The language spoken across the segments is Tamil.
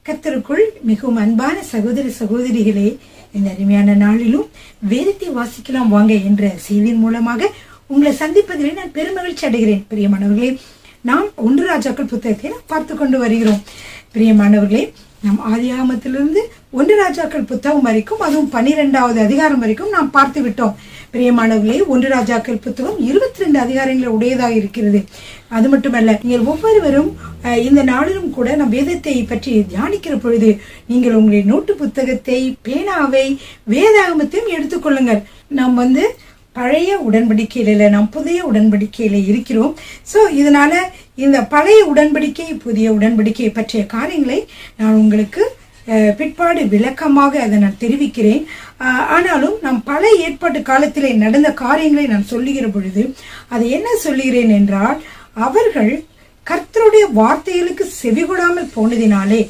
கர்த்தருக்குள் மிகவும் அன்பான சகோதர சகோதரிகளே, இந்த அருமையான நாளிலும் வேதத்தை வாசிக்கலாம் வாங்க என்ற செய்தியின் மூலமாக உங்களை சந்திப்பதிலே நான் பெருமகிழ்ச்சி அடைகிறேன். பிரியமானவர்களே, நாம் 1 ராஜாக்கள் புத்தகத்தை பார்த்து கொண்டு வருகிறோம். பிரியமானவர்களே, நாம் ஆதியாகமத்திலிருந்து 1 ராஜாக்கள் புத்தகம் வரைக்கும், அதுவும் 12வது அதிகாரம் வரைக்கும் நாம் பார்த்து விட்டோம். பிரியமானவர்களே, 1 ராஜாக்கள் புத்தகம் 22 அதிகாரங்களை உடையதாக இருக்கிறது. அது மட்டுமல்ல, நீங்கள் ஒவ்வொருவரும் இந்த நாளிலும் கூட நம் வேதத்தை பற்றி தியானிக்கிற பொழுது நீங்கள் உங்களுடைய நோட்டு புத்தகத்தை, பேனாவை, வேதாகமத்தையும் எடுத்துக்கொள்ளுங்கள். நாம் பழைய உடன்படிக்கையில, நாம் புதிய உடன்படிக்கையில இருக்கிறோம். சோ இதனால இந்த பழைய உடன்படிக்கை, புதிய உடன்படிக்கை பற்றிய காரியங்களை நான் உங்களுக்கு பிற்பாடு விளக்கமாக அதை நான் தெரிவிக்கிறேன். ஆனாலும் நாம் பழைய ஏற்பாட்டு காலத்திலே நடந்த காரியங்களை நான் சொல்லுகிற பொழுது அதை என்ன சொல்லுகிறேன் என்றால், அவர்கள் கர்த்தருடைய வார்த்தைகளுக்கு செவிகொடாமல் போனதினாலே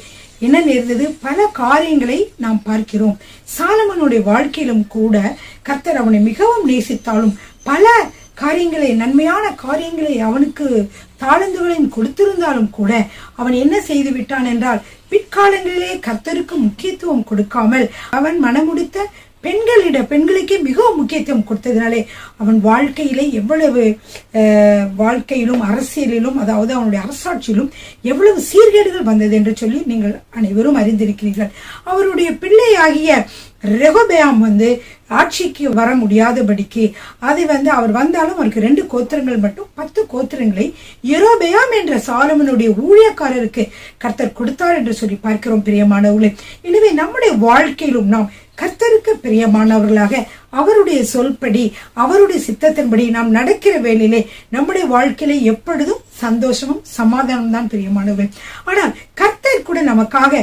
என்ன நேர்ந்தது? பல காரியங்களை நாம் பார்க்கிறோம். சாலமனுடைய வாழ்க்கையிலும் கூட கர்த்தர் அவனை மிகவும் நேசித்தாலும் பல காரியங்களை, நன்மையான காரியங்களை, அவனுக்கு தாளந்துகளையும் கொடுத்திருந்தாலும் கூட அவன் என்ன செய்து விட்டான் என்றால், பிற்காலங்களிலே கர்த்தருக்கு முக்கியத்துவம் கொடுக்காமல் அவன் மனமுடித்த பெண்களுக்கே மிகவும் முக்கியத்துவம் கொடுத்ததினாலே அவன் வாழ்க்கையிலே எவ்வளவு வாழ்க்கையிலும் அரசியலிலும், அதாவது அவனுடைய அரசாட்சியிலும் எவ்வளவு சீர்கேடுகள் வந்தது என்று சொல்லி நீங்கள் அனைவரும் அறிந்திருக்கிறீர்கள். அவருடைய பிள்ளையாகிய ரெகொபெயாம் ஆட்சிக்கு வர முடியாதபடிக்கு அதை அவர் வந்தாலும் அவருக்கு 2 கோத்திரங்கள் மட்டும் 10 கோத்திரங்களை யெரொபெயாம் என்ற சாலமனுடைய ஊழியக்காரருக்கு கர்த்தர் கொடுத்தார் என்று சொல்லி பார்க்கிறோம். பிரியமானவர்களே, எனவே நம்முடைய வாழ்க்கையிலும் நாம் கர்த்தருக்கு பிரியமானவர்களாக அவருடைய சொல்படி, அவருடைய சித்தத்தின்படி நாம் நடக்கிற வேளையிலே நம்முடைய வாழ்க்கையில எப்பொழுதும் சந்தோஷமும் சமாதானம் தான் பிரியமானவர்கள். ஆனால் கர்த்தர் கூட நமக்காக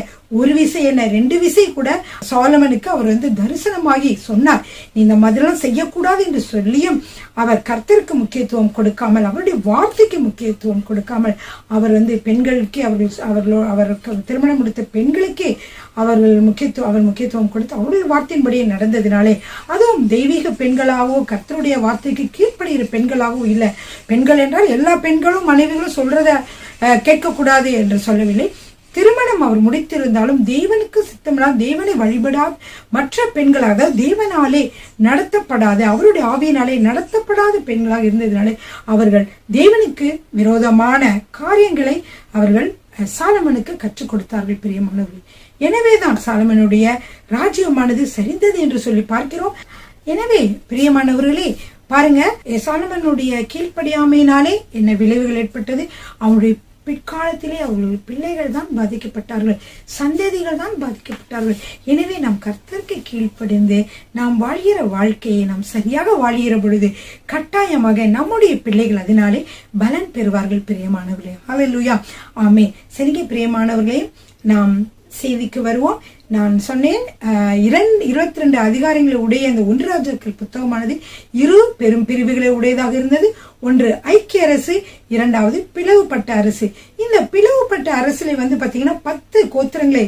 1 விசை என்ன 2 விசை கூட சாலமனுக்கு அவர் தரிசனமாகி சொன்னார், நீ இந்த மாதிரிலாம் செய்யக்கூடாது என்று சொல்லியும் அவர் கர்த்தருக்கு முக்கியத்துவம் கொடுக்காமல், அவருடைய வார்த்தைக்கு முக்கியத்துவம் கொடுக்காமல், அவர் பெண்களுக்கே, அவருக்கு திருமணம் முடித்த பெண்களுக்கே அவர் முக்கியத்துவம் கொடுத்து அவருடைய வார்த்தையின்படியே நடந்ததினாலே, அதுவும் தெய்வீக பெண்களாகவோ கர்த்தருடைய வார்த்தைக்கு கீழ்ப்படுகிற பெண்களாகவோ இல்லை. பெண்கள் என்றால் எல்லா பெண்களும் மனைவிகளும் சொல்றத கேட்கக்கூடாது என்று சொல்லவில்லை. திருமணம் அவர் முடித்திருந்தாலும் தேவனுக்கு சித்தமில்லாத, தேவனை வழிபடாத மற்ற பெண்களாக, தேவனாலே நடத்தப்படாத, அவருடைய ஆவியினாலே நடத்தப்படாத பெண்களாக இருந்ததினாலே அவர்கள் தேவனுக்கு விரோதமான காரியங்களை அவர்கள் சாலமனுக்கு கற்றுக் கொடுத்தார்கள். பிரியமானவர்கள், எனவேதான் சாலமனுடைய ராஜ்யமானது சரிந்தது என்று சொல்லி பார்க்கிறோம். எனவே பிரியமானவர்களே, பாருங்க, சாலமனுடைய கீழ்ப்படியாமையினாலே என்ன விளைவுகள் ஏற்பட்டது? அவனுடைய பிற்காலத்திலே அவர்களுடைய பிள்ளைகள் தான் பாதிக்கப்பட்டார்கள், சந்ததிகள் தான் பாதிக்கப்பட்டார்கள். எனவே நாம் கர்த்தருக்கு கீழ்ப்படிந்து நாம் வாழ்கிற வாழ்க்கையை நாம் சரியாக வாழ்கிற பொழுது கட்டாயமாக நம்முடைய பிள்ளைகள் அதனாலே பலன் பெறுவார்கள். பிரியமானவர்களே, ஹல்லேலூயா, ஆமென். சரிங்க பிரியமானவர்களே, நாம் செய்திக்கு வருவோம். நான் சொன்னேன் 22 அதிகாரங்களை உடைய அந்த 1 ராஜாக்கள் புத்தகமானது 2 பெரும் பிரிவுகளை உடையதாக இருந்தது. ஒன்று ஐக்கிய அரசு, 2வது பிளவுபட்ட அரசு. இந்த பிளவுபட்ட அரசுல பாத்தீங்கன்னா 10 கோத்திரங்களை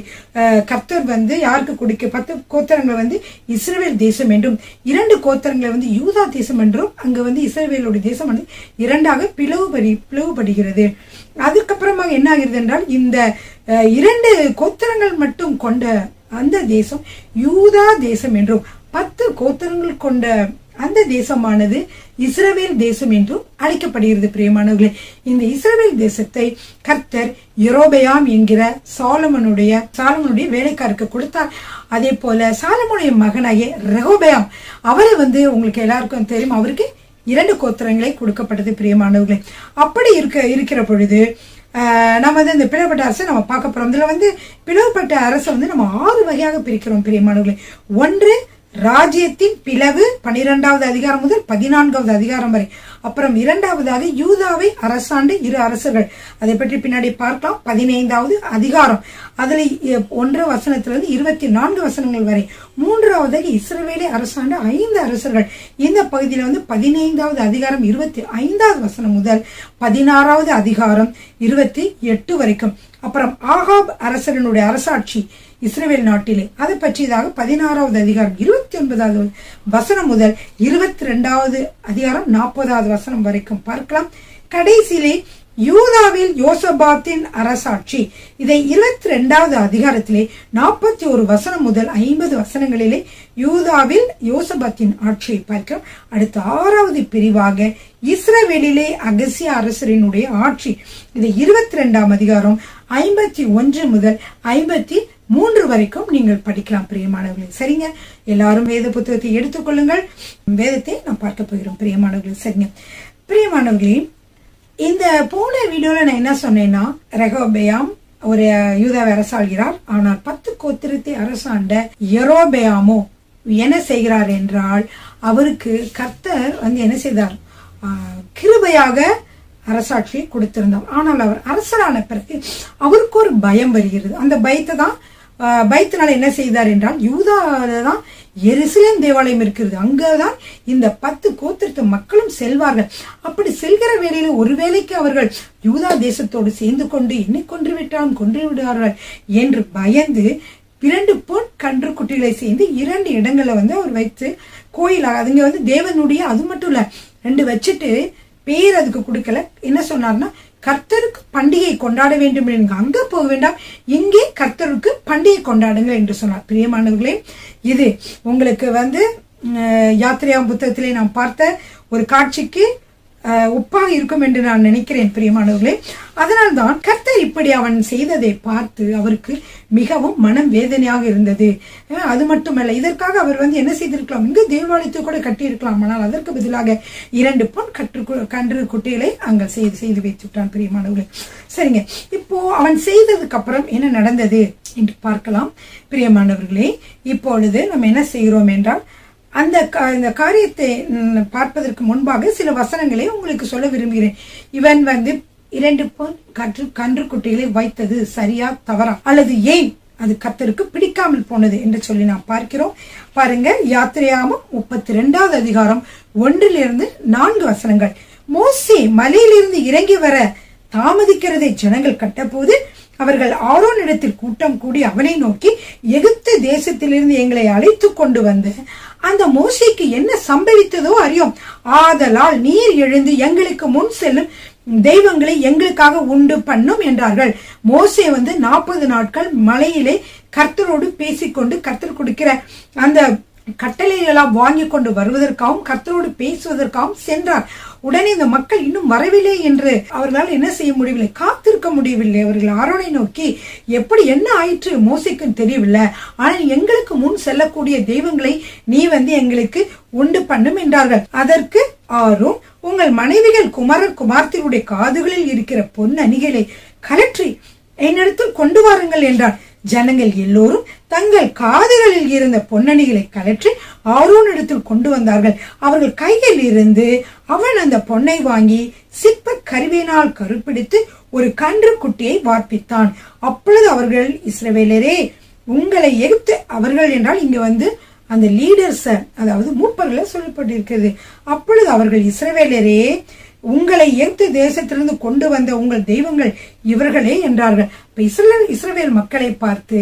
கர்த்தர் யாருக்கு கொடுக்க, 10 கோத்திரங்களை இஸ்ரவேல் தேசம் என்றும் 2 கோத்திரங்களை யூதா தேசம் என்றும், அங்க இஸ்ரவேலுடைய தேசம் 2ஆக பிளவுபடுகிறது. அதுக்கப்புறமாக என்ன ஆகிறது என்றால், இந்த 2 கோத்திரங்கள் மட்டும் கொண்ட அந்த தேசம் யூதா தேசம் என்றும், 10 கோத்திரங்கள் கொண்ட அந்த தேசமானது இஸ்ரவேல் தேசம் என்றும் அழைக்கப்படுகிறது. பிரியமானவர்களே, இந்த இஸ்ரவேல் தேசத்தை கர்த்தர் யெரொபெயாம் என்கிற சாலமனுடைய வேலைக்காரருக்கு கொடுத்தார். அதே போல சாலமனுடைய மகனாகிய ரெகொபெயாம், அவரை உங்களுக்கு எல்லாருக்கும் தெரியும், அவருக்கு 2 கோத்திரங்களை கொடுக்கப்பட்டது. பிரியமானவர்களே, அப்படி இருக்கிற பொழுது நம்ம இந்த பிளவுபட்ட அரசை நம்ம பார்க்க போறோம். இதுல பிளவுபட்ட அரசை நம்ம 6 வகையாக பிரிக்கிறோம். பிரியமானவர்களே, 1 ராஜ்யத்தின் பிளவு, 12வது அதிகாரம் முதல் 14வது அதிகாரம் வரை. அப்புறம் 2வதாக யூதாவை அரசாண்டு 2 அரசர்கள், அதை பற்றி பின்னாடி பார்க்கலாம். 15வது அதிகாரம், அதுல 1 வசனத்திலிருந்து 24 வசனங்கள் வரை. 3வதாக இஸ்ரவேலை அரசாண்ட 5 அரசர்கள். இந்த பகுதியில 15வது அதிகாரம் 25வது வசனம் முதல் 16வது அதிகாரம் 28 வரைக்கும். அப்புறம் ஆகாப் அரசனுடைய அரசாட்சி இஸ்ரவேல் நாட்டிலே, அதை பற்றியதாக 16வது அதிகாரம் 29வது வசனம் முதல் 22வது அதிகாரம் 40வது வசனம் வரைக்கும் பார்க்கலாம். கடைசியிலே யூதாவில் யோசபாத்தின் அரசாட்சி. இதை 22வது அதிகாரத்திலே 41 வசனம் முதல் 50 வசனங்களிலே யூதாவில் யோசபாத்தின் ஆட்சியை பார்க்கிறோம். அடுத்த 6வது பிரிவாக இஸ்ரவேலிலே அகசியா அரசரினுடைய ஆட்சி. இதை 22ஆம் அதிகாரம் 51 முதல் 53 வரைக்கும் நீங்கள் படிக்கலாம் பிரியமானவர்களே. சரிங்க, எல்லாரும் வேத புத்தகத்தை எடுத்துக்கொள்ளுங்கள். வேதத்தை நாம் பார்க்க போகிறோம் பிரியமானவர்களே. சரிங்க பிரியமானவர்களே, இந்த போன வீடியோல நான் என்ன சொன்னேன்னா, ரெகோபெயாம் ஒரு யூதாவை அரசாள்கிறார். ஆனால் 10 கோத்திரத்தை அரசாண்ட யெரொபெயாமோ என்ன செய்கிறார் என்றால், அவருக்கு கர்த்தர் என்ன செய்தார், கிருபையாக அரசாட்சியை கொடுத்திருந்தார். ஆனால் அவர் அரசரான பிறகு அவருக்கு ஒரு பயம் வருகிறது. அந்த பயத்தினால என்ன செய்தார் என்றால், யூதாதான் எருசலேம் தேவாலயம் இருக்கிறது, அங்கதான் இந்த 10 கோத்திரத்து மக்களும் செல்வார்கள். அப்படி செல்கிற வேளையில ஒருவேளைக்கு அவர்கள் யூதா தேசத்தோடு சேர்ந்து கொண்டு என்னை கொன்று விட்டாலும் கொன்று விடுவார்கள் என்று பயந்து 2 பொன் கன்று குட்டிகளை சேர்ந்து 2 இடங்களை அவர் வைத்து கோயிலாக, அதுங்க தேவனுடைய, அது மட்டும் இல்ல 2 வச்சுட்டு பேர் அதுக்கு கொடுக்கல. என்ன சொன்னார்னா, கர்த்தருக்கு பண்டிகை கொண்டாட வேண்டும் என்று அங்க போக வேண்டாம், இங்கே கர்த்தருக்கு பண்டிகை கொண்டாடுங்கள் என்று சொன்னார். பிரியமானவர்களே, இது உங்களுக்கு யாத்திரையாம் புத்தகத்திலே நாம் பார்த்த ஒரு காட்சிக்கு ஒப்பாக இருக்கும் என்று நான் நினைக்கிறேன் பிரியமானவர்களே. அதனால்தான் கர்த்தர் இப்படி அவன் செய்ததை பார்த்து அவருக்கு மிகவும் மனம் வேதனையாக இருந்தது. அது மட்டுமல்ல, இதற்காக அவர் என்ன செய்திருக்கலாம், இங்கு தேவாலயத்தை கூட கட்டியிருக்கலாம். ஆனால் அதற்கு பதிலாக 2 பொன் கன்று குட்டிகளை அங்க செய்து வைத்துட்டான் பிரியமானவர்களே. சரிங்க, இப்போ அவன் செய்ததுக்கு அப்புறம் என்ன நடந்தது என்று பார்க்கலாம் பிரியமானவர்களே. இப்பொழுது நம்ம என்ன செய்கிறோம் என்றால், இந்த காரியத்தை பார்ப்பதற்கு முன்பாக சில வசனங்களை உங்களுக்கு சொல்ல விரும்புகிறேன். இவன் 2 பொன் கன்று குட்டிகளை வைத்தது சரியா தவறா, அல்லது ஏன் அது கர்த்தருக்கு பிடிக்காமல் போனது என்று சொல்லி நாம் பார்க்கிறோம். பாருங்க, யாத்திரையாமம் 32வது அதிகாரம் 1-4 வசனங்கள். மோசே மலையிலிருந்து இறங்கி வர தாமதிக்கிறதை ஜனங்கள் கட்டபோது அவர்கள் ஆரோனிடத்தில் கூட்டம் கூடி அவனை நோக்கி, எகிப்து தேசத்திலிருந்து எங்களை அழைத்து கொண்டு வந்து அந்த மோசேக்கு என்ன சம்பவித்ததோ அறியோம். ஆதலால் நீர் எழுந்து எங்களுக்கு முன் செல்லும் தெய்வங்களை எங்களுக்காக உண்டு பண்ணும் என்றார்கள். மோசே 40 நாட்கள் மலையிலே கர்த்தரோடு பேசிக்கொண்டு கர்த்தர் கொடுக்கிற அந்த கட்டளைகளெல்லாம் வாங்கி கொண்டு வருவதற்காகவும் கர்த்தரோடு பேசுவதற்காகவும் சென்றார். உடனே இந்த மக்கள் இன்னும் வரவில்லை என்று அவர்களால் என்ன செய்ய முடியவில்லை, காத்திருக்க முடியவில்லை. அவர்கள் ஆரோனை நோக்கி, எப்படி என்ன ஆயிற்று மோசேக்கும் தெரியவில்லை, ஆனால் எங்களுக்கு முன் செல்லக்கூடிய தெய்வங்களை நீ எங்களுக்கு உண்டு பண்ணும் என்றார்கள். அதற்கு ஆரோன், உங்கள் மனைவிகள் குமார்த்திகளுடைய காதுகளில் இருக்கிற பொன் அணிகளை கலற்றி என்னிடத்தில் கொண்டு வாருங்கள் என்றார். ஜனங்கள் எல்லோரும் தங்கள் காதுகளில் இருந்த பொன்னணிகளை கலற்றி ஆரோனிடத்தில் கொண்டு வந்தார்கள். அவர்கள் கையில் இருந்து அவன் அந்த பொன்னை வாங்கி சிற்ப கருவியினால் கருப்பிடித்து ஒரு கன்று குட்டியை வார்ப்பித்தான். அப்பொழுது அவர்கள், இஸ்ரவேலரே உங்களை எகிப்து, அவர்கள் என்றால் இங்க அந்த லீடர்ஸ், அதாவது மூப்பர்களை சொல்லப்பட்டிருக்கிறது. அப்பொழுது அவர்கள், இஸ்ரவேலரே உங்களை எகிப்து தேசத்திலிருந்து கொண்டு வந்த உங்கள் தெய்வங்கள் இவர்களே என்றார்கள். இப்ப இஸ்ரவேல் மக்களை பார்த்து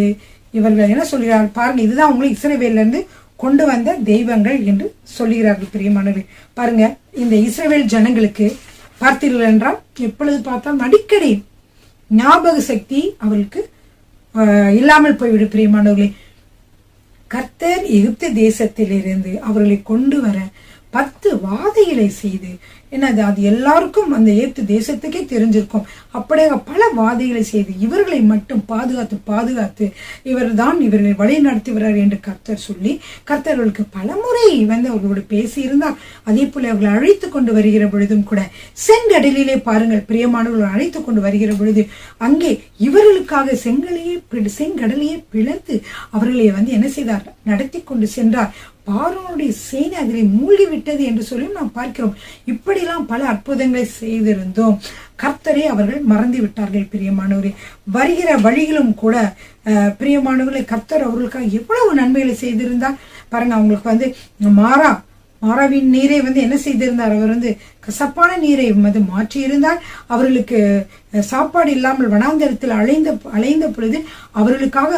இவர்கள் என்ன சொல்கிறார்கள் பாருங்க, இதுதான் உங்களுக்கு இஸ்ரவேல்ல இருந்து கொண்டு வந்த தெய்வங்கள் என்று சொல்லுகிறார்கள். பிரியமானவர்களே, பாருங்க, இந்த இஸ்ரவேல் ஜனங்களுக்கு பார்த்தீர்கள் என்றால் எப்பொழுது பார்த்தாலும் அடிக்கடி ஞாபக சக்தி அவர்களுக்கு இல்லாமல் போய்விடும். பிரியமானவர்களே, கர்த்தர் எகிப்து தேசத்திலிருந்து அவர்களை கொண்டு வர 10 வாதைகளை செய்து, என்னது அது எல்லாருக்கும் அந்த எகிப்து தேசத்துக்கே தெரிஞ்சிருக்கும். அப்படியே பல வாதைகளை செய்து இவர்களை மட்டும் பாதுகாத்து இவர்தான் இவர்களை வழி நடத்துகிறார் என்று கர்த்தர் சொல்லி, கர்த்தர்களுக்கு பலமுறை அவர்களோடு பேசி இருந்தார். அதே போல அவர்களை அழைத்து கொண்டு வருகிற பொழுதும் கூட செங்கடலிலே பாருங்கள் பிரியமானவர்கள் அழைத்து கொண்டு வருகிற பொழுது அங்கே இவர்களுக்காக செங்கடலையே பிளந்து அவர்களை என்ன செய்தார், நடத்தி கொண்டு சென்றார். பார்வோனுடைய சேனை அதிலே மூழ்கி விட்டது என்று சொல்லி நாம் பார்க்கிறோம். இப்படிலாம் பல அற்புதங்களை செய்திருந்தோம். கர்த்தரை அவர்கள் மறந்து விட்டார்கள். பிரியமானவரே, வருகிற வழிகளும் கூட பிரியமானவர்களை கர்த்தர் அவர்களுக்காக எவ்வளவு நன்மைகளை செய்திருந்தார் பாருங்க. அவங்களுக்கு மாறாவின் நீரை என்ன செய்திருந்தார், அவர் கசப்பான நீரை மாற்றி இருந்தால் அவர்களுக்கு சாப்பாடு இல்லாமல் வனாந்தரத்தில் அலைந்த பொழுது அவர்களுக்காக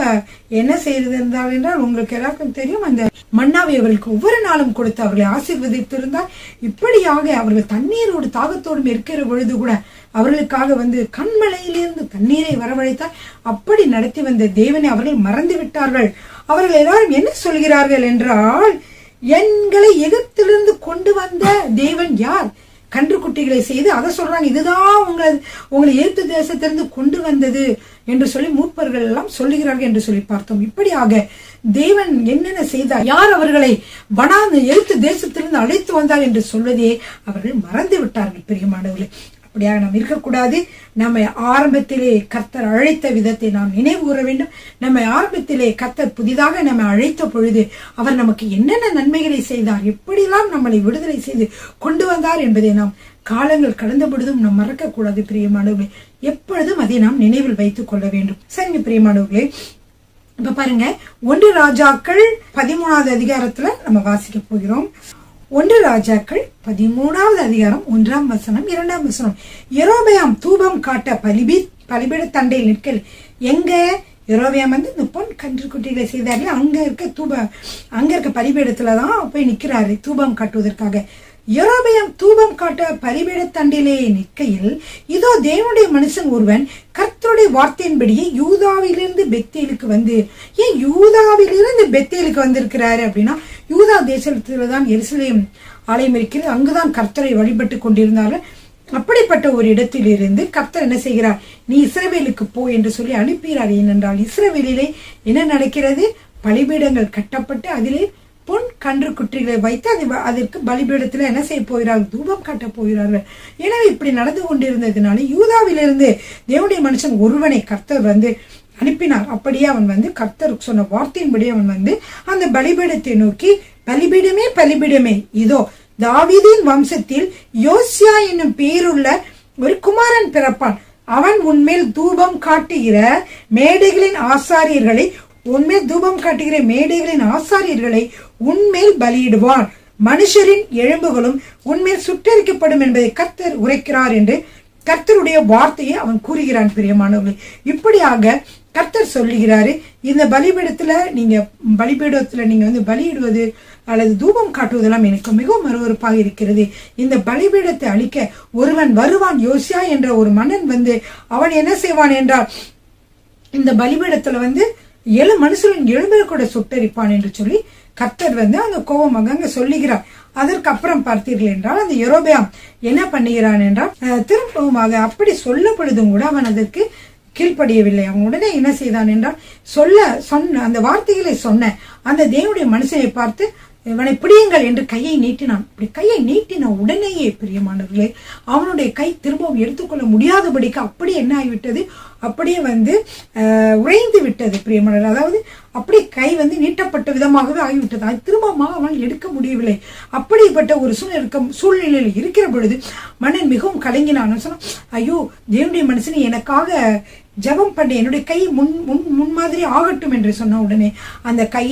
என்ன செய்திருந்தார் என்றால் உங்களுக்கு எல்லாருக்கும் தெரியும். அந்த மன்னாவை அவர்களுக்கு ஒவ்வொரு நாளும் கொடுத்து அவர்களை ஆசீர்வதித்திருந்தால், இப்படியாக அவர்கள் தண்ணீரோடு தாகத்தோடும் இருக்கிற பொழுது கூட அவர்களுக்காக கண்மலையிலிருந்து தண்ணீரை வரவழைத்தால் அப்படி நடத்தி வந்த தேவனை அவர்கள் மறந்து விட்டார்கள். அவர்கள் எல்லாரும் என்ன சொல்கிறார்கள் என்றால், எங்களை எகிப்திலிருந்து கொண்டு வந்த தேவன் யார்? கன்றுக்குட்டிகளை செய்து அதை சொல்றாங்க, இதுதான் உங்களை எகிப்து தேசத்திலிருந்து கொண்டு வந்தது என்று சொல்லி மூப்பர்கள் எல்லாம் சொல்லுகிறார்கள் என்று சொல்லி பார்த்தோம். இப்படியாக தேவன் என்னென்ன செய்தார், யார் அவர்களை எகிப்து தேசத்திலிருந்து அழைத்து வந்தார் என்று சொல்வதே அவர்கள் மறந்து விட்டார்கள். பிரியமானவர்களே, அப்படியாக நாம் இருக்கக்கூடாது. நம்மை ஆரம்பத்திலே கர்த்தர் அழைத்த விதத்தை நாம் நினைவு கூற வேண்டும். நம்மை ஆரம்பத்திலே கர்த்தர் புதிதாக நம்மை அழைத்த பொழுது அவர் நமக்கு என்னென்ன நன்மைகளை செய்தார், எப்படியெல்லாம் நம்மளை விடுதலை செய்து கொண்டு வந்தார் என்பதை நாம் காலங்கள் கடந்த பொழுதும் நாம் மறக்க கூடாது. பிரியமானவர்களே, எப்பொழுதும் அதை நாம் நினைவில் வைத்துக் கொள்ள வேண்டும். சரிங்க பிரியமானவர்களே, இப்ப பாருங்க, 1 ராஜாக்கள் 13வது அதிகாரத்துல நம்ம வாசிக்க போகிறோம். 1 ராஜாக்கள் 13வது அதிகாரம் 1ஆம் வசனம் 2ஆம் வசனம். யெரொபெயாம் தூபம் காட்ட பலிபீட தண்டையில் நிற்கல். எங்க யெரொபெயாம் இந்த பொன் கன்றுக்குட்டிகளை செய்தார்கள், அங்க இருக்க பலிபீடத்துலதான் போய் நிக்கிறாரு தூபம் காட்டுவதற்காக. யெரொபெயாம் தூபம் காட்ட பலிபீட தண்டிலே நிற்கையில், இதோ தேவனுடைய மனுஷன் ஒருவன் கர்த்தருடைய வார்த்தையின்படியே யூதாவிலிருந்து பெத்தேலுக்கு ஏன் யூதாவிலிருந்து பெத்தேலுக்கு வந்திருக்கிறாரு அப்படின்னா, யூதா தேசத்துலதான் எருசலேம் ஆலயம் இருக்கிறது, அங்குதான் கர்த்தரை வழிபட்டு கொண்டிருந்தார்கள். அப்படிப்பட்ட ஒரு இடத்தில் இருந்து கர்த்தர் என்ன செய்கிறார், நீ இஸ்ரவேலுக்கு போ என்று சொல்லி அனுப்புகிறார். ஏனென்றால் இஸ்ரவேலிலே என்ன நடக்கிறது, பலிபீடங்கள் கட்டப்பட்டு அதிலே பொன் கன்று குட்டிகளை வைத்து அதற்கு பலிபீடத்துல என்ன செய்ய போகிறார்கள், தூபம் காட்ட போகிறார்கள். எனவே இப்படி நடந்து கொண்டிருந்ததுனால யூதாவிலிருந்து தேவனுடைய மனுஷன் ஒருவனை கர்த்தர் அனுப்பினார். அப்படியே அவன் கர்த்தர் சொன்ன வார்த்தையின்படி அவன் அந்த பலிபீடத்தை நோக்கி, பலிபீடமே பலிபீடமே, இதோ தாவீதின் வம்சத்தில் யோசியா என்னும் பேருள்ள ஒரு குமாரன் பிறப்பான். அவன் உன்மேல் தூபம் காட்டுகிற மேடைகளின் ஆசாரியர்களை உன்மேல் பலியிடுவான். மனுஷரின் எலும்புகளும் உன்மேல் சுட்டரிக்கப்படும் என்பதை கர்த்தர் உரைக்கிறார் என்று கர்த்தருடைய வார்த்தையை அவன் கூறுகிறான். பிரியமானவர்களே, இப்படியாக கர்த்தர் சொல்லுகிறாரு, இந்த பலிபீடத்துல நீங்க பலியிடுவது அல்லது தூபம் காட்டுவதெல்லாம் எனக்கு மிகவும் அருவருப்பாக இருக்கிறது. இந்த பலிபீடத்தை அழிக்க ஒருவன் வருவான், யோசியா என்ற ஒரு மன்னன் அவன் என்ன செய்வான் என்றால், இந்த பலிபீடத்துல மனுஷரின் எலும்பை கூட சுட்டரிப்பான் என்று சொல்லி கர்த்தர் அந்த கோபமாக அங்க சொல்லுகிறார். அதற்கு அப்புறம் பார்த்தீர்கள் என்றால், அந்த யெரொபெயாம் என்ன பண்ணுகிறான் என்றால், திரும்பவுமாக அப்படி சொல்லப்படுதும் கூட அவன் அதற்கு கீழ்ப்படியவில்லை. அவன் உடனே என்ன செய்தான் என்றால், சொன்ன அந்த வார்த்தைகளை சொன்ன அந்த தேவனுடைய மனுஷனை பார்த்து, இவனை பிடியுங்கள் என்று கையை நீட்டினான். இப்படி கையை நீட்டின உடனேயே பிரியமானவர்களே, அவனுடைய கை திரும்பவும் எடுத்துக்கொள்ள முடியாதபடிக்கு அப்படி என்ன ஆகிவிட்டது, அப்படியே உறைந்து விட்டது. பிரியமானவர்கள், அதாவது அப்படி கை நீட்டப்பட்ட விதமாகவே ஆகிவிட்டது. அது திரும்பமாக அவன் எடுக்க முடியவில்லை. அப்படிப்பட்ட ஒரு சூழ்நிலையில் இருக்கிற பொழுது மன்னன் மிகவும் கலங்கினான். சொன்னான், ஐயோ தேவனுடைய மனுஷன் எனக்காக ஜபம் பண்ண, என்னுடைய கை முன் மாதிரி ஆகட்டும் என்று சொன்ன உடனே அந்த கை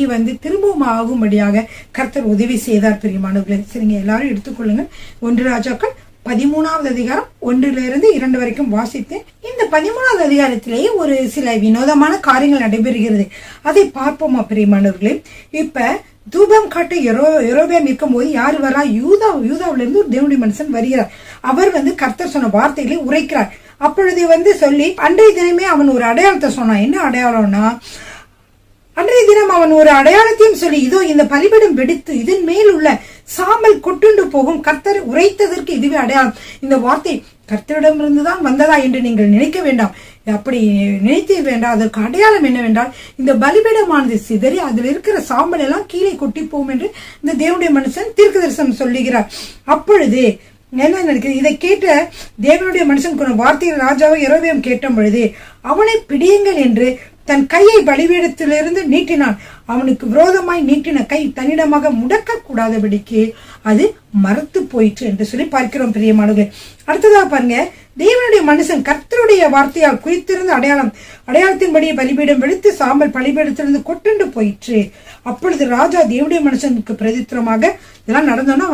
திரும்பவும் ஆகும்படியாக கர்த்தர் உதவி செய்தார். பிரியமானவர்களே, சரிங்க, எல்லாரும் எடுத்துக்கொள்ளுங்க. 1 ராஜாக்கள் 13வது அதிகாரம் 1லிருந்து 2 வரைக்கும் வாசித்தேன். இந்த 13வது அதிகாரத்திலேயே ஒரு சில வினோதமான காரியங்கள் நடைபெறுகிறது. அதை பார்ப்போமா பிரியமானவர்களே? இப்ப தூபம் காட்ட யெரொபெயாம் இருக்கும் போது யாரு வரா, யூதாவிலிருந்து ஒரு தேவனுடைய மனுஷன் வருகிறார். அவர் கர்த்தர் சொன்ன வார்த்தைகளை உரைக்கிறார். அப்பொழுது சொல்லி அன்றைய தினமே அவன் ஒரு அடையாளத்தை சொன்னான். என்ன அடையாளம்னா, அன்றைய தினம் அவன் ஒரு அடையாளத்தையும் சொல்லி, இதோ இந்த பலிபீடம் வெடித்து இதன் மேல் உள்ள சாம்பல் கொட்டுண்டு போகும், கர்த்தர் உரைத்ததற்கு இதுவே அடையாளம். இந்த வார்த்தை கர்த்தரிடமிருந்துதான் வந்ததா என்று நீங்கள் நினைக்க வேண்டாம். அப்படி நினைத்து வேண்டாம். அதற்கு அடையாளம் என்னவென்றால், இந்த பலிபீடமானது சிதறி அதில் இருக்கிற சாம்பல் எல்லாம் கீழே கொட்டி போகும் என்று இந்த தேவனுடைய மனுஷன் தீர்க்க தரிசனம் சொல்லுகிறார். அப்பொழுது என்ன நடக்குது, இதை கேட்ட தேவனுடைய மனுஷன் வார்த்தைகள் ராஜாவை யெரொபெயாம் கேட்ட பொழுது, அவனை பிடியுங்கள் என்று தன் கையை பலிபீடத்திலிருந்து நீட்டினான். அவனுக்கு விரோதமாய் நீட்டின கை தன்னிடமாக முடக்க கூடாதபடிக்கு அது மரத்து போயிற்று என்று சொல்லி பார்க்கிறோம். பிரியமானவர்களே, அடுத்ததாக பாருங்க, தேவனுடைய மனுஷன் கர்த்தருடைய வார்த்தையால் குறித்திருந்த அடையாளத்தின்படியே பலிபீடம் வெளுத்து சாம்பல் பலிபீடத்திலிருந்து கொட்டுண்டு போயிற்று. அப்பொழுது ராஜா தேவனுடைய மனுஷனுக்கு பிரதித்திரமாக இதெல்லாம் நடந்தோன்னா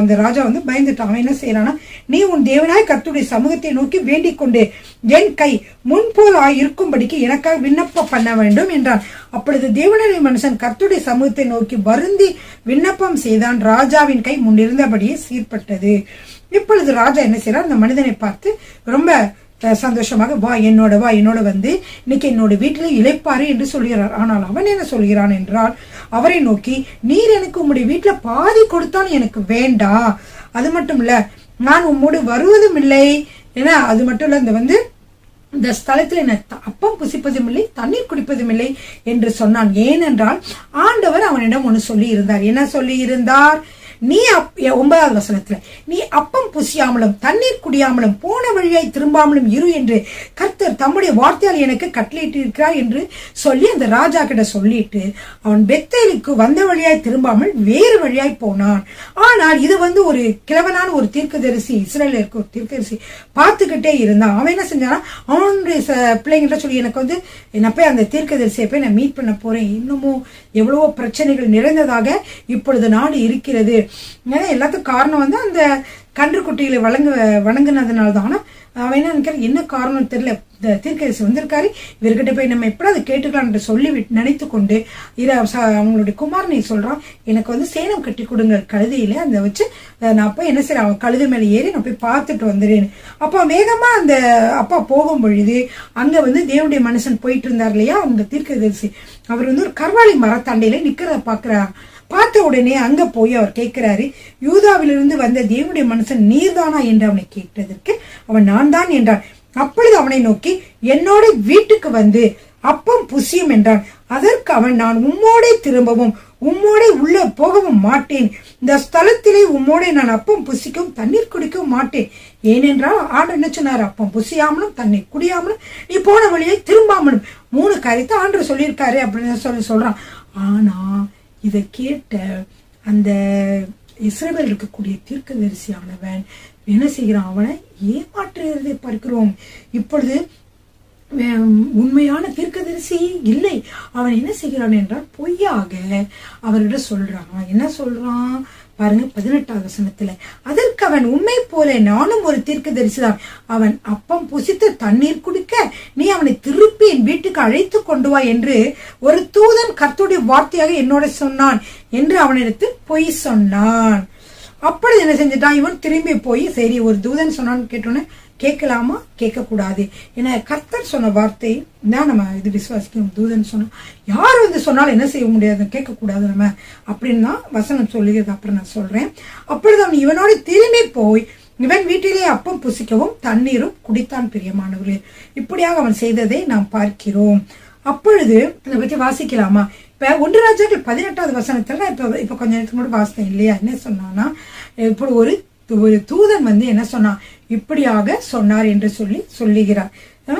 அந்த ராஜா பயந்துட்டான். அவன் என்ன செய்யறான்னா, நீ உன் தேவனாய் கர்த்தருடைய சமூகத்தை நோக்கி வேண்டிக் கொண்டு என் கை முன்போல் இருக்கும்படிக்கு எனக்காக விண்ணப்பம் பண்ண வேண்டும் என்றான். அப்பொழுது தேவனுடைய மனுஷன் கர்த்தருடைய சமூகத்தை நோக்கி வருந்தி விண்ணப்பம் செய்தான். ராஜாவின் கை முன்னிருந்தபடியே சீர்பட்டது. இப்பொழுது ராஜா என்ன செய்யறார், அந்த மனிதனை பார்த்து ரொம்ப சந்தோஷமாக வா என்னோட இன்னைக்கு என்னோட வீட்டில இளைப்பாரு என்று சொல்கிறார். ஆனால் அவன் என்ன சொல்கிறான் என்றால், அவரை நோக்கி நீர் எனக்கு உம்முடைய வீட்டுல பாதி கொடுத்தான் எனக்கு வேண்டாம், அது மட்டும் இல்ல நான் உம்மோடு வருவதும் இல்லை, ஏன்னா அது மட்டும் இல்ல இந்த ஸ்தலத்தில் என்ன அப்பம் புசிப்பதும் இல்லை தண்ணீர் குடிப்பதும் இல்லை என்று சொன்னான். ஏனென்றால் ஆண்டவர் அவனிடம் ஒன்னு சொல்லி இருந்தார். என்ன சொல்லி இருந்தார்? நீ 9வது வசனத்துல நீ அப்பம் புசியாமலும் தண்ணீர் குடியாமலும் போன வழியாய் திரும்பாமலும் இரு என்று கர்த்தர் தம்முடைய வார்த்தையால் எனக்கு கட்டளையிட்டு இருக்கிறார் என்று சொல்லி அந்த ராஜா கிட்ட சொல்லிட்டு அவன் பெத்தேலுக்கு வந்த வழியாய் திரும்பாமல் வேறு வழியாய் போனான். ஆனால் இது ஒரு கிழவனான ஒரு தீர்க்கதரிசி, இஸ்ரேல இருக்க ஒரு தீர்க்கதரிசி பார்த்துக்கிட்டே இருந்தான். அவன் என்ன செஞ்சானா, அவனுடைய பிள்ளைங்கிட்ட சொல்லி எனக்கு என்ன போய் அந்த தீர்க்கதரிசியை போய் நான் மீட் பண்ண போறேன், இன்னமும் எவ்வளவோ பிரச்சனைகள் நிறைந்ததாக இப்பொழுது நாடு இருக்கிறது, எல்லாத்துக்கும் காரணம் அந்த கன்றுக்குட்டிகளை வணங்குனதுனால்தான். ஆனா அவன் என்ன நினைக்கிற, என்ன காரணம் தெரியல, தீர்க்கதரிசி வந்திருக்காரு, இவர்கிட்ட போய் நம்ம எப்படாது கேட்டுக்கலாம் என்று சொல்லி நினைத்து கொண்டு அவங்களுடைய குமாரனை சொல்றான், எனக்கு சேனம் கட்டி கொடுங்க கழுதையில அந்த வச்சு நான் போய் என்ன செய்யறேன், அவன் கழுதை மேல ஏறி நான் போய் பார்த்துட்டு வந்துடுறேன். அப்ப வேகமா அந்த அப்பா போகும் பொழுது அங்க தேவனுடைய மனுஷன் போயிட்டு இருந்தார் இல்லையா, அந்த தீர்க்கதரிசி அவர் ஒரு கர்வாலி மரத்தண்டையில நிக்கிறத பாக்குறார். பார்த்த உடனே அங்க போய் அவர் கேட்கிறாரு, யூதாவிலிருந்து வந்த தேவனுடைய மனுஷன் நீர்தானா என்று அவனை கேட்டதற்கு அவன் நான் தான் என்றான். அப்பொழுது அவனை நோக்கி என்னோட வீட்டுக்கு வந்து அப்பம் புசியும் என்றான். அதற்கு அவன், நான் உம்மோடே திரும்பவும் உம்மோடே உள்ள போகவும் மாட்டேன், இந்த ஸ்தலத்திலே உம்மோடே நான் அப்பம் புசிக்கவும் தண்ணீர் குடிக்கவும் மாட்டேன். ஏனென்றால் ஆண்டவர் என்ன சொன்னார், அப்பம் புசியாமலும் தண்ணீர் குடியாமலும் நீ போன வழியை திரும்பாமலும் 3 காரியத்தை ஆண்டவர் சொல்லியிருக்காரு அப்படின்னு சொல்றான். ஆனா இதை கேட்ட அந்த இஸ்ரவேல் இருக்கக்கூடிய தீர்க்கதரிசியானவன் என்ன செய்கிறான், அவனை ஏமாற்றுகிறதை பார்க்கிறோம். இப்பொழுது உண்மையான தீர்க்கதரிசி இல்லை, அவன் என்ன செய்கிறான் என்றால் பொய்யாக அவர்கிட்ட சொல்றான். என்ன சொல்றான் பாருங்க, 18வது வசனத்துல, அதற்கு அவன் உண்மை போல நானும் ஒரு தீர்க்கதரிசிதான், அவன் அப்பம் புசித்து தண்ணீர் குடிக்க நீ அவனை திருப்பி என் வீட்டுக்கு அழைத்து கொண்டு வா என்று ஒரு தூதன் கர்த்தருடைய வார்த்தையாக என்னோட சொன்னான் என்று அவனிடத்து பொய் சொன்னான். அப்படி என்ன செஞ்சுட்டான், இவன் திரும்பி போய் சரி ஒரு தூதன் சொன்னான்னு கேட்டோன்னு கேட்கலாமா, கேட்க கூடாது, ஏன்னா கர்த்தர் சொன்ன வார்த்தை தான் நம்ம இது விசுவாசிக்கணும். தூதன் சொன்னா யார் சொன்னாலும் என்ன செய்ய முடியாது, கேட்க கூடாது நம்ம அப்படின்னு தான் வசனம் சொல்லுகிறது. அப்புறம் நான் சொல்றேன். அப்பொழுது அவன் இவனோட திரும்பி போய் இவன் வீட்டிலே அப்பம் புசிக்கவும் தண்ணீரும் குடித்தான். பிரியமானவர்களே, இப்படியாக அவன் செய்ததை நாம் பார்க்கிறோம். அப்பொழுது இதை பத்தி வாசிக்கலாமா? இப்ப 1 ராஜாக்கள் 18வது வசனத்துல இப்ப கொஞ்ச நேரத்துக்கு கூட வாசித்தேன் இல்லையா, என்ன சொன்னான்னா, இப்படி ஒரு தூதன் என்ன சொன்னான், இப்படியாக சொன்னார் என்று சொல்லுகிறார்.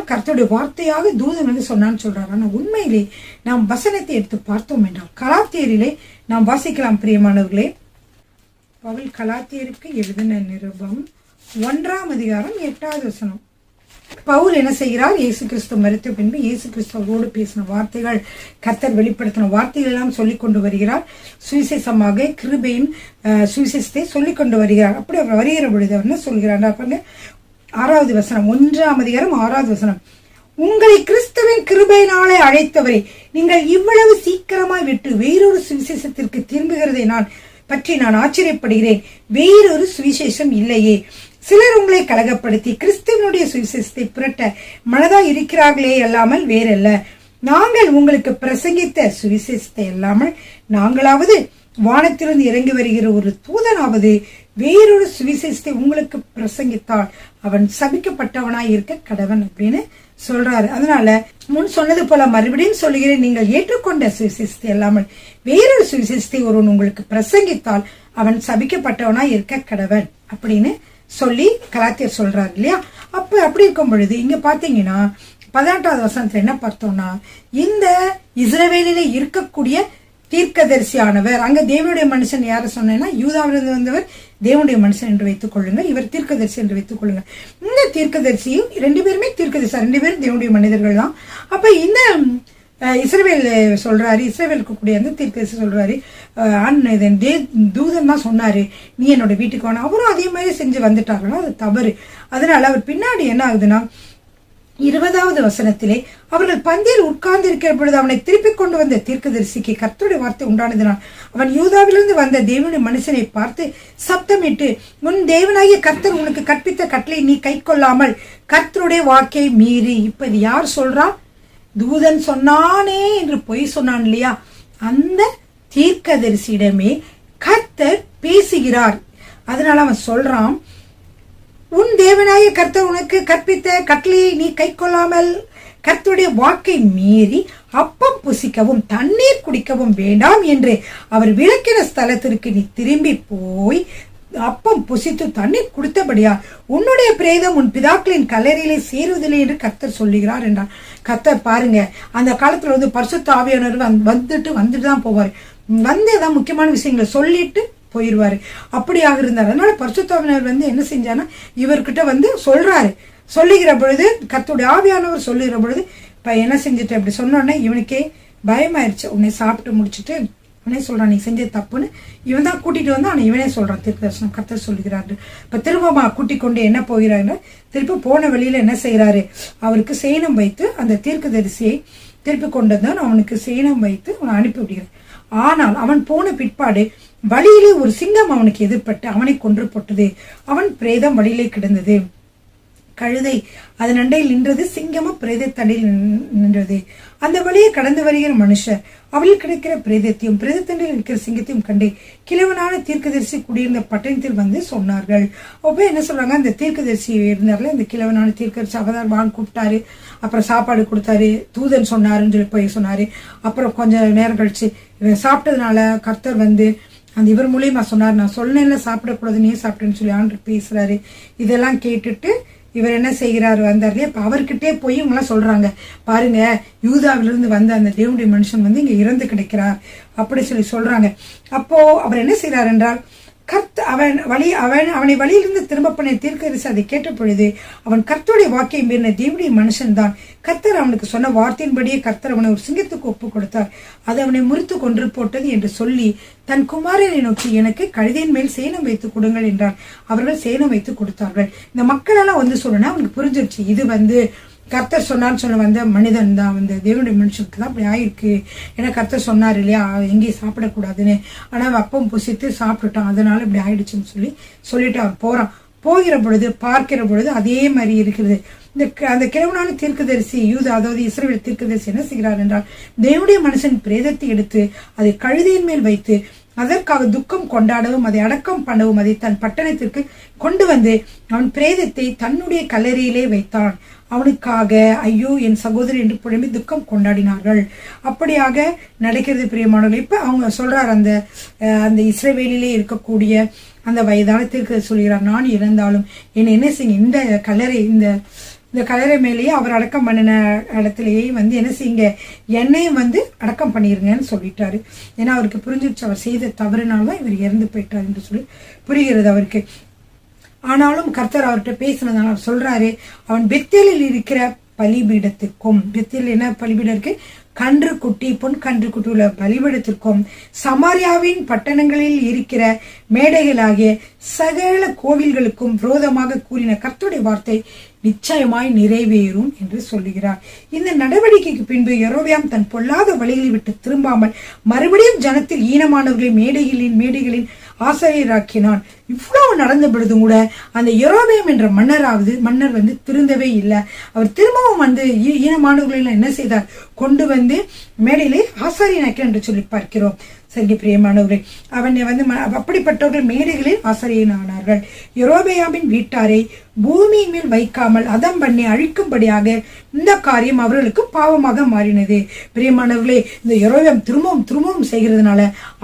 கர்த்தருடைய வார்த்தையாக தூதன் சொன்னான்னு சொல்றாரு. ஆனா உண்மையிலே நாம் வசனத்தை எடுத்து பார்த்தோம் என்றால் கலாத்தியரிலே நாம் வாசிக்கலாம். பிரியமானவர்களே, பவுல் கலாத்தியருக்கு எழுதின நிருபம் 1ஆம் அதிகாரம் 8வது வசனம். பவுல் என்ன செய்கிறார், இயேசு கிறிஸ்து மரித்த பின்பு இயேசு கிறிஸ்துவோடு பேசின வார்த்தைகள், கர்த்தர் வெளிப்படுத்தின வார்த்தைகள் எல்லாம் சொல்லிக் கொண்டு வருகிறார். சுவிசேஷமாக கிருபையின் சுவிசேஷத்தை சொல்லிக் கொண்டு வருகிறார். அப்படி அவர் வருகிற பொழுது அவர் என்ன சொல்கிறார், 6வது வசனம், 1ஆம் அதிகாரம் 6வது வசனம், உங்களை கிறிஸ்துவின் கிருபையினாலே அழைத்தவரை நீங்கள் இவ்வளவு சீக்கிரமாய் விட்டு வேறொரு சுவிசேஷத்திற்கு திரும்புகிறதை பற்றி நான் ஆச்சரியப்படுகிறேன். வேறொரு சுவிசேஷம் இல்லையே. சிலர் உங்களை கலகப்படுத்தி கிறிஸ்துவனுடைய சுவிசேஷத்தை புரட்ட மனதா இருக்கிறார்களே அல்லாமல் வேறல்ல. நாங்கள் உங்களுக்கு பிரசங்கித்த சுவிசேஷத்தை அல்லாமல் நாங்களாவது வானத்திலிருந்து இறங்கி வருகிற ஒரு தூதனாவது வேறொரு சுவிசேஷத்தை உங்களுக்கு பிரசங்கித்தால் அவன் சபிக்கப்பட்டவனாய் இருக்க கடவன் அப்படின்னு சொல்றாரு. அதனால முன் சொன்னது போல மறுபடியும் சொல்லுகிறேன், நீங்கள் ஏற்றுக்கொண்ட சுவிசேஷத்தை அல்லாமல் வேறொரு சுவிசேஷத்தை ஒருவன் உங்களுக்கு பிரசங்கித்தால் அவன் சபிக்கப்பட்டவனாய் இருக்க கடவன் அப்படின்னு சொல்லி கலாத்தியர் சொல்றாரு இல்லையா. அப்படி இருக்கும் பொழுது இங்க பாத்தீங்கன்னா 18வது வசனத்துல என்ன பார்த்தோம்னா, இந்த இஸ்ரவேலில இருக்கக்கூடிய தீர்க்கதரிசியானவர். அங்க தேவனுடைய மனுஷன் யார சொன்னேன்னா யூதாவிலிருந்து வந்தவர் தேவனுடைய மனுஷன் என்று வைத்துக் கொள்ளுங்கள், இவர் தீர்க்கதரிசி என்று வைத்துக் கொள்ளுங்கள். இந்த தீர்க்கதரிசியும் 2 பேருமே தீர்க்கதரிசி, 2 பேரும் தேவனுடைய மனிதர்கள் தான். அப்ப இந்த இஸ்ரவேல் சொல்றாரு, இஸ்ரவேலுக்கு கூடிய அந்த தீர்க்கதரிசி சொல்றாரு, தூதன் தான் சொன்னாரு நீ என்னோட வீட்டுக்கு வேணும். அவரும் அதே மாதிரி செஞ்சு வந்துட்டாங்கன்னா அது தவறு. அதனால அவர் பின்னாடி என்ன ஆகுதுன்னா 20வது வசனத்திலே அவர்கள் பந்தியில் உட்கார்ந்து இருக்கிற பொழுது அவனை திருப்பி கொண்டு வந்த தீர்க்கதரிசிக்கு கர்த்தருடைய வார்த்தை உண்டானதினால் அவன் யூதாவிலிருந்து வந்த தேவனுடைய மனுஷனை பார்த்து சப்தமிட்டு, உன் தேவனாகிய கர்த்தர் உனக்கு கற்பித்த கட்டளை நீ கை கொள்ளாமல் கர்த்தருடைய வாக்கை மீறி. இப்ப இது யார் சொல்றா? தூதன் சொன்னானே என்று பொய் சொன்னான் இல்லையா, அந்த தீர்க்கதரிசியிடமே கர்த்தர் பேசுகிறார். அதனால அவன் சொல்றான், உன் தேவனாய கர்த்தர் உனக்கு கற்பித்த கட்டளையை நீ கை கொள்ளாமல் கர்த்தருடைய வாக்கை மீறி அப்பம் புசிக்கவும் தண்ணீர் குடிக்கவும் வேண்டாம் என்று அவர் விளக்கின ஸ்தலத்திற்கு நீ திரும்பி போய் அப்பம் புசித்து தண்ணீர் குடித்தபடியா உன்னுடைய பிரேதம் உன் பிதாக்களின் கல்லறையிலே சேருவதில்லை என்று கர்த்தர் சொல்லுகிறார் என்றார். கர்த்தர் பாருங்க, அந்த காலத்துல வந்து பரிசுத்த ஆவியானவர் வந்துட்டு தான் போவார். வந்து ஏதாவது முக்கியமான விஷயங்களை சொல்லிட்டு போயிடுவாரு. அப்படியாக இருந்தார். அதனால பரிசுத்தாவினர் வந்து என்ன செஞ்சானா இவர்கிட்ட வந்து சொல்லுகிற பொழுது, கர்த்தருடைய ஆவியானவர் சொல்லுகிற பொழுது இப்ப என்ன செஞ்சுட்டு அப்படி சொன்னோடனே இவனுக்கே பயமாயிருச்சு. உன்னை சாப்பிட்டு முடிச்சுட்டு இவனே சொல்றான் நீ செஞ்ச தப்புன்னு. இவன் தான் கூட்டிட்டு வந்து ஆனா இவனே சொல்றான், தீர்க்கதரிசனம் கர்த்தர் சொல்லுகிறாரு. இப்ப திரும்பமா கூட்டிக் கொண்டு என்ன போகிறாரு, திருப்பி போன வழியில என்ன செய்யறாரு, அவருக்கு சேனம் வைத்து அந்த தீர்க்கதரிசியை திருப்பி கொண்டு வந்தான். அவனுக்கு சேனம் வைத்து அவனை அனுப்பி விடுகிறார். ஆனால் அவன் போன பிற்பாடு வழியிலே ஒரு சிங்கம் அவனுக்கு எதிர்பட்டு அவனை கொன்று போட்டது. அவன் பிரேதம் வழியிலே கிடந்தது. கழுதை அதன் அண்டையில் நின்றது, சிங்கமும் பிரேத தண்டையில் நின்றது. அந்த வழியை கடந்து வருகிற மனுஷர் அவளில் கிடைக்கிற பிரேதத்தையும் பிரேதத்தண்டையில் இருக்கிற சிங்கத்தையும் கண்டு கிழவனான தீர்க்கதரிசி குடியிருந்த பட்டணத்தில் வந்து சொன்னார்கள். அப்ப என்ன சொல்றாங்க, அந்த தீர்க்கதரிசி இருந்தார்ல, இந்த கிழவனான தீர்க்கதரிசி அவதார் வான் கூப்பிட்டாரு, அப்புறம் சாப்பாடு கொடுத்தாரு, தூதன் சொன்னாருன்னு சொல்லி போய் சொன்னாரு. அப்புறம் கொஞ்ச நேரம் கழிச்சு இவன் சாப்பிட்டதுனால கர்த்தர் வந்து அந்த இவர் மூலியமா சொன்னார், நான் சொன்னேன்ல சாப்பிடக்கூடாது நீ சாப்பிட்டேன்னு சொல்லி ஆண்டு பேசுறாரு. இதெல்லாம் கேட்டுட்டு இவர் என்ன செய்கிறாரு, வந்தாரு. இப்ப அவர்கிட்டே போய் இவங்க எல்லாம் சொல்றாங்க, பாருங்க யூதாவிலிருந்து வந்த அந்த தேவனுடைய மனுஷன் வந்து இங்க இறந்து கிடைக்கிறார் அப்படி சொல்லி சொல்றாங்க. அப்போ அவர் என்ன செய்யறார் என்றால், அவனை வழியிலிருந்து திரும்ப பண்ண தீர்க்கதரிசி அதை கேட்ட பொழுது அவன் கர்த்தருடைய வாக்கை மீறின தேவனுடைய மனுஷன் தான். கர்த்தர் அவனுக்கு சொன்ன வார்த்தையின்படியே கர்த்தர் அவனை ஒரு சிங்கத்துக்கு ஒப்பு கொடுத்தார், அது அவனை முறித்து கொன்று போட்டது என்று சொல்லி தன் குமாரனை நோக்கி எனக்கு கழுதையின் மேல் சேனம் வைத்து கொடுங்கள் என்றார். அவர்கள் சேனம் வைத்து கொடுத்தார்கள். இந்த மக்கள் எல்லாம் வந்து சொல்லணும், அவனுக்கு புரிஞ்சிருச்சு இது வந்து கர்த்தர் சொன்னான்னு சொல்ல வந்த மனிதன் தான், வந்து தேவனுடைய மனுஷனுக்கு தான் அப்படி ஆயிருக்கு. ஏன்னா கர்த்தர் சொன்னார் இல்லையா எங்கேயும் சாப்பிடக்கூடாதுன்னு, ஆனா அப்பம் புசித்து சாப்பிட்டுட்டான், அதனால இப்படி ஆயிடுச்சுன்னு சொல்லிட்டு அவன் போறான். போகிற பொழுது பார்க்கிற பொழுது அதே மாதிரி இருக்கிறது. அந்த கிழவனான தீர்க்கதரிசி யூதா, அதாவது இஸ்ரவேல் தீர்க்கதரிசி என்ன செய்கிறார் என்றால், தேவனுடைய மனுஷன் பிரேதத்தை எடுத்து அதை கழுதையின் மேல் வைத்து அதற்காக துக்கம் கொண்டாடவும் அதை அடக்கம் பண்ணவும் அதை தன் பட்டணத்திற்கு கொண்டு வந்து அவன் பிரேதத்தை தன்னுடைய கல்லறையிலே வைத்தான். அவனுக்காக ஐயோ என் சகோதரி என்று புலம்பி துக்கம் கொண்டாடினார்கள். அப்படியாக நடக்கிறது பிரியமானவர்கள். இப்ப அவங்க சொல்றார், அந்த இஸ்ரவேலிலே இருக்கக்கூடிய அந்த வயதான தீர்க்கதரிசி சொல்கிறார், நான் இறந்தாலும் என்னை என்ன செய்யுங்க, இந்த கல்லறை மேலேயே அவர் அடக்கம் பண்ணின இடத்துலயே வந்து என்ன செய்யுங்க, என்னையும் வந்து அடக்கம் பண்ணிருங்கன்னு சொல்லிட்டாரு. ஏன்னா அவருக்கு புரிஞ்சிருச்சு அவர் செய்த தவறுனால்தான் இவர் இறந்து போயிட்டார் என்று சொல்லி புரிகிறது அவருக்கு. ஆனாலும் கர்த்தர் அவர்கிட்ட பேசினதுனால அவர் சொல்றாரு, அவன் பெத்தேலில் இருக்கிற பலிபீடத்திற்கும், பெத்தேல் என்ன பலிபீடம் இருக்கு, கன்று குட்டி பொன் கன்று குட்டி உள்ள பலிபீடத்திற்கும் சமாரியாவின் பட்டணங்களில் இருக்கிற மேடைகளாகிய சகல கோவில்களுக்கும் விரோதமாக கூறின கர்த்தருடைய வார்த்தை நிச்சயமாய் நிறைவேறும் என்று சொல்லுகிறார். இந்த நடவடிக்கைக்கு பின்பு யெரொபெயாம் தன் பொல்லாத வழிகளை விட்டு திரும்பாமல் மறுபடியும் ஜனத்தில் ஈனமானவர்களை மேடைகளின் ஆசிரியராக்கினான். இவ்வளவு நடந்த பொழுதும் கூட அந்த யெரொபெயாம் என்ற மன்னர் வந்து திருந்தவே இல்லை. அவர் திரும்பவும் வந்து ஈனமானவர்களை என்ன செய்தார், கொண்டு வந்து மேடையிலே ஆசாரியனாக்கினார் என்று சொல்லி பார்க்கிறோம். சரி பிரியமானவர்களே, அவனை வந்து அப்படிப்பட்டவர்கள் மேடைகளில் ஆசாரியனானார்கள். யெரொபெயாமின் வீட்டாரை பூமியின் மேல் வைக்காமல் அதம் பண்ணி அழிக்கும்படியாக இந்த காரியம் அவர்களுக்கு பாவமாக மாறினது. பிரியமானவர்களே, இந்த யெரொபெயாம் திரும்பவும் செய்கிறதுனால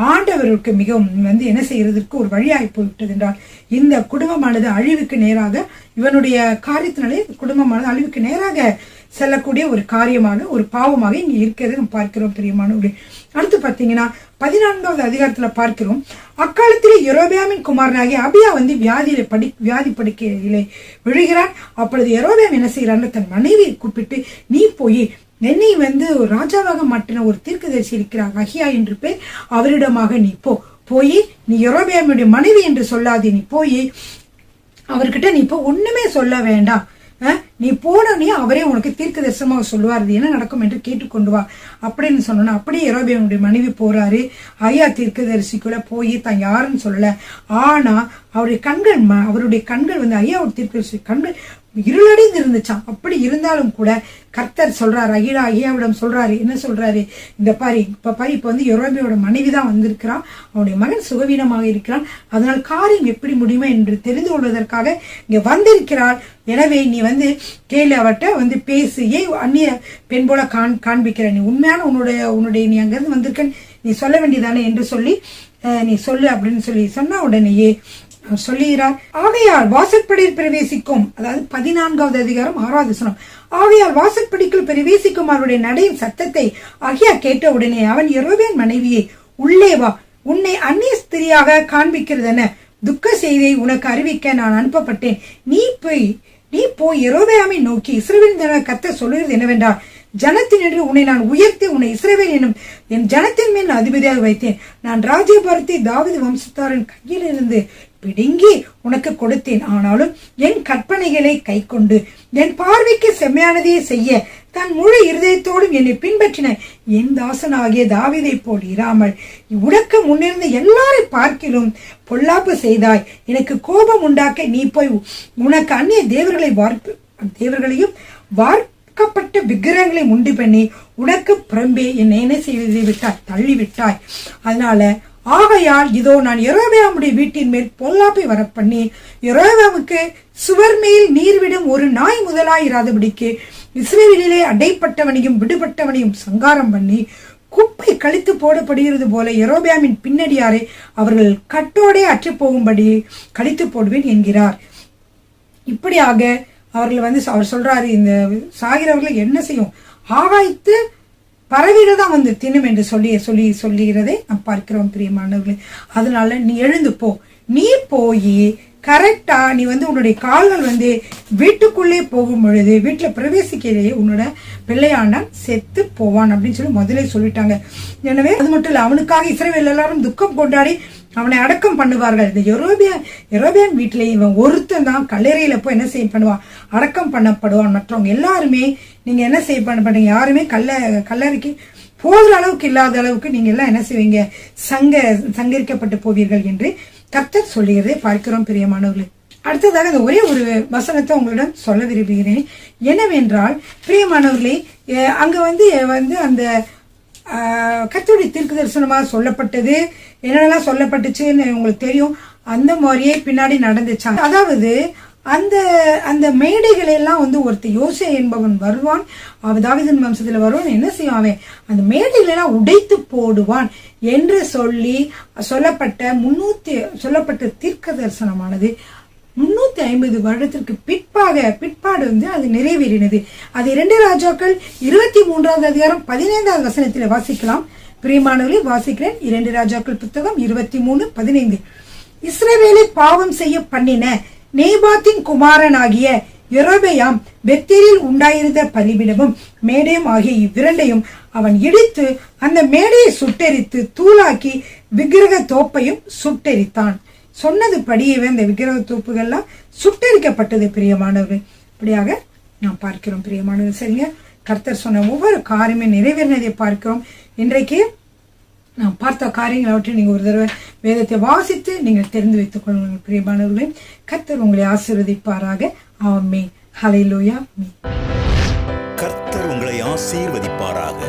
ஆண்டவர்களுக்கு மிகவும் வந்து என்ன செய்யறதுக்கு ஒரு வழியாய் போய்விட்டது என்றால், இந்த குடும்பமானது அழிவுக்கு நேராக, இவனுடைய காரியத்தினாலே குடும்பமானது அழிவுக்கு நேராக செல்லக்கூடிய ஒரு காரியமாக, ஒரு பாவமாக இங்க இருக்கிறது நம்ம பார்க்கிறோம் பிரியமானவர்களே. அடுத்து பாத்தீங்கன்னா 14வது அதிகாரத்துல பார்க்கிறோம், அக்காலத்திலே யெரொபெயாமின் குமாரனாகிய அபியா வந்து வியாதி படுக்கையிலே விழுகிறான். அப்பொழுது யெரொபெயாம் என்ன செய்யறான்னு தன் மனைவியை கூப்பிட்டு, நீ போய் என்னை வந்து ஒரு ராஜாவாக மாட்டின ஒரு தீர்க்கதரிசி இருக்கிறார் அகியா என்று பேர், அவரிடமாக நீ போய் நீ யெரொபெயாமுடைய மனைவி என்று சொல்லாதே, நீ போய் அவர்கிட்ட நீ இப்போ ஒண்ணுமே சொல்ல வேண்டாம், நீ போனே அவரே உனக்கு தீர்க்க தரிசனமாக சொல்லுவார், என்ன நடக்கும் என்று கேட்டுக்கொண்டு வா அப்படின்னு சொன்னா, அப்படியே யெரொபெயாமுடைய மனைவி போறாரு. ஐயா தீர்க்கதரிசிக்குள்ள போய் தான் யாருன்னு சொல்லல. ஆனா அவருடைய கண்கள் வந்து ஐயாவோட தீர்க்கதரிசி கண்கள் இருளடைந்து இருந்துச்சான். அப்படி இருந்தாலும் கூட கர்த்தர் சொல்றாரு, ஐயாவிடம் சொல்றாரு, என்ன சொல்றாரு, இந்த பாரு இப்ப வந்து யெரொபெயாமோட மனைவிதான் வந்திருக்கிறான், அவனுடைய மகன் சுகவீனமாக இருக்கிறான், அதனால் காரியம் எப்படி முடியுமா என்று தெரிந்து கொள்வதற்காக இங்க வந்திருக்கிறாள். எனவே நீ வந்து கேளு, அவட்ட வந்து பேசு, ஏன் அந்நிய பெண் போல காண்பிக்கிற, நீ உண்மையான உன்னுடைய நீ அங்கிருந்து வந்திருக்க நீ சொல்ல வேண்டியதானே என்று சொல்லி நீ சொல்லு அப்படின்னு சொல்லி சொன்ன உடனேயே சொல்லுகிறார். ஆகையால் வாசற்படியில் பிரவேசிக்கும், அதாவது 14வது அதிகாரம் 6வது வசனம், ஆகையால் வாசற்படிக்குள் பிரவேசிக்கும் அவருடைய நடையின் சத்தத்தை அகியா கேட்ட உடனே அவன் யெரொபெயாம் மனைவியை, உள்ளே வா, உன்னை அந்நிய ஸ்திரியாக காண்பிக்கிறதென துக்க செய்தியை உனக்கு அறிவிக்க நான் அனுப்பப்பட்டேன். நீ போய் யெரொபெயாமை நோக்கி, இஸ்ரவேலின் கர்த்தர் சொல்லுகிறது என்னவென்றால், ஜனத்தினின்று உன்னை நான் உயர்த்தி உன்னை இஸ்ரவேல் என்னும் என் ஜனத்தின் மேல் அதிபதியாக வைத்தேன். நான் ராஜ்யபாரத்தை தாவீது வம்சத்தாரின் கையில் இருந்து பிடுங்கி உனக்கு கொடுத்தேன். ஆனாலும் என் கற்பனைகளை கை கொண்டு என் பார்வைக்கு செம்மையானதையே செய்ய தன் முழு இருதயத்தோடும் என்னை பின்பற்றின என் தாசனாகிய தாவீதை போல் இராமல் உனக்கு முன்னிருந்த எல்லாரை பார்க்கிலும் பொல்லாப்பு செய்தாய். எனக்கு கோபம் உண்டாக்க நீ போய் உனக்கு அந்நிய தேவர்களையும் வார்க்கப்பட்ட விக்கிரகங்களை உண்டு பண்ணி உனக்கு புறம்பே என்னை என்ன செய்து விட்டாய், தள்ளிவிட்டாய். அதனால ஆகையால் இதோ நான் யெரொபெயாமுடைய வீட்டின் மேல் பொல்லாப்பை வரப்பண்ணி யெரொபெயாமுக்கு சுவர் மேல் நீர்விடும் ஒரு நாய் முதலாயிராதபடிக்கு இஸ்ரவேலிலே அடைப்பட்டவனையும் விடுபட்டவனையும் சங்காரம் பண்ணி குப்பை கழித்து போடப்படுகிறது போல யெரொபெயாமின் பின்னடியாரை அவர்கள் கட்டோடே அற்று போகும்படி கழித்து போடுவேன் என்கிறார். இப்படியாக அவர்கள் வந்து அவர் சொல்றாரு, இந்த சாகிறவர்களை என்ன செய்யும், ஆகாய்த்து பறவைகள் தான் வந்து தின்னும் என்று சொல்லுகிறதை நாம் பார்க்கிறோம் பிரியமானவர்களே. அதனால நீ எழுந்து போ, நீ போய் கரெக்டா நீ வந்து உன்னுடைய கால்கள் வந்து வீட்டுக்குள்ளே போகும் பொழுது வீட்டுல பிரவேசிக்கிறதே உன்னோட பிள்ளையாண்டான் செத்து போவான் அப்படின்னு சொல்லி முதலே சொல்லிட்டாங்க. எனவே அது மட்டும் இல்ல, அவனுக்காக இஸ்ரவேல் எல்லாரும் துக்கம் கொண்டாடி அவனை அடக்கம் பண்ணுவார்கள். இந்த யெரொபெயாம் வீட்டிலே இவன் ஒருத்தன் தான் கல்லறையில போய் என்ன பண்ணுவான், அடக்கம் பண்ணப்படுவான். மற்றவங்க எல்லாருமே நீங்க என்ன பண்ண யாருமே கல்லறைக்கு போகிற அளவுக்கு இல்லாத அளவுக்கு நீங்க எல்லாம் என்ன செய்வீங்க, சங்கரிக்கப்பட்டு போவீர்கள் என்று கர்த்தர் சொல்லுகிறதை பார்க்கிறோம் பிரியமானவர்களே. அடுத்ததாக அந்த ஒரே ஒரு வசனத்தை உங்களிடம் சொல்ல விரும்புகிறேன். என்னவென்றால் பிரியமானவர்களே, அங்க வந்து அந்த கர்த்தருடைய தீர்க்க தரிசனமாக சொல்லப்பட்டது என்னென்னலாம் சொல்லப்பட்டுச்சுன்னு உங்களுக்கு தெரியும். அந்த மாதிரியே பின்னாடி நடந்துச்சாங்க. அதாவது அந்த மேடைகள் எல்லாம் வந்து ஒருத்தர் யோசே என்பவன் வருவான், தாவீதின் வம்சத்துல வருவான், என்ன செய்வான், அவன் அந்த மேடைகள் எல்லாம் உடைத்து போடுவான் என்று சொல்லப்பட்ட தீர்க்க தரிசனமானது 350 வருடத்திற்கு பிற்பாடு வந்து அது நிறைவேறினது. அது 2 ராஜாக்கள் 23வது அதிகாரம் 15வது வசனத்தில் வாசிக்கலாம். பிரியமானவர்களே, வாசிக்கிறேன். 2 ராஜாக்கள் புத்தகம் 23:15. இஸ்ரவேலை பாவம் செய்ய பண்ணின நேபாத்தின் குமாரனாகிய யெரொபெயாம் பெத்தேலில் உண்டாயிருந்த பலிபீடமும் மேடையும் ஆகிய இவ்விரண்டையும் அவன் இடித்து அந்த மேடையை சுட்டெரித்து தூளாக்கி விக்கிரக தோப்பையும் சுட்டெரித்தான். சொன்னது படியவே அந்த விக்கிரக தோப்புகள்லாம் சுட்டெரிக்கப்பட்டது பிரியமானவர்கள். இப்படியாக நாம் பார்க்கிறோம் பிரியமானவர்கள். சரிங்க, கர்த்தர் சொன்ன ஒவ்வொரு காரியமே நிறைவேறினதை பார்க்கிறோம். இன்றைக்கு நான் பார்த்த காரியங்களை அவற்றை நீங்க ஒரு தடவை வேதத்தை வாசித்து நீங்கள் தெரிந்து வைத்துக் கொள்ளுங்கள் பிரியமானவர்களே. கர்த்தர் உங்களை ஆசீர்வதிப்பாராக. ஆமென். ஹல்லேலூயா. கர்த்தர் உங்களை ஆசீர்வதிப்பாராக.